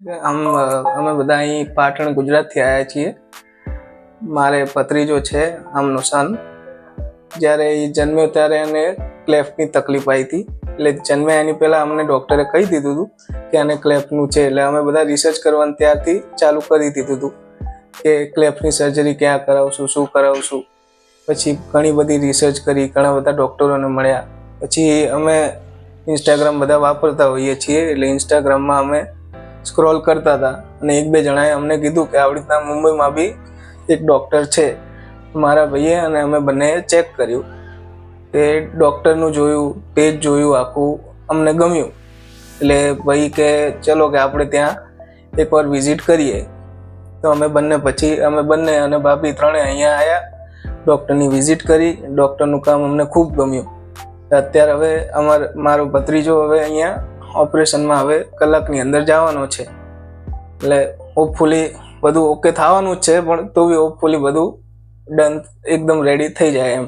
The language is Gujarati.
અમે બધા અહીં પાટણ ગુજરાતથી આવ્યા છીએ. મારે ભત્રીજો છે આમનો સન. જ્યારે એ જન્મ્યો ત્યારે એને ક્લેફની તકલીફ આવી હતી. એટલે જન્મ્યા એની પહેલાં અમને ડૉક્ટરે કહી દીધું હતું કે આને ક્લેફનું છે. એટલે અમે બધા રિસર્ચ કરવાનું ત્યારથી ચાલુ કરી દીધું હતું કે ક્લેફની સર્જરી ક્યાં કરાવશું, શું કરાવશું. પછી ઘણી બધી રિસર્ચ કરી, ઘણા બધા ડૉક્ટરોને મળ્યા. પછી અમે ઇન્સ્ટાગ્રામ બધા વાપરતા હોઈએ છીએ. એટલે ઇન્સ્ટાગ્રામમાં અમે સ્ક્રોલ કરતા હતા અને એક બે જણાએ અમને કીધું કે આવી રીતના મુંબઈમાં બી એક ડૉક્ટર છે. મારા ભાઈએ અને અમે બંનેએ ચેક કર્યું. તે ડૉક્ટરનું જોયું, પેજ જોયું, આખું અમને ગમ્યું. એટલે ભાઈ કે ચલો કે આપણે ત્યાં એકવાર વિઝિટ કરીએ. તો અમે બંને અને ભાભી ત્રણેય અહીંયા આવ્યા, ડૉક્ટરની વિઝિટ કરી. ડૉક્ટરનું કામ અમને ખૂબ ગમ્યું. અત્યારે હવે મારો ભત્રીજો હવે અહીંયા ઓપરેશનમાં હવે કલાકની અંદર જવાનો છે. એટલે હોપફુલી બધું ઓકે થવાનું જ છે, પણ તો બી હોપફુલી બધું ડન એકદમ રેડી થઈ જાય એમ.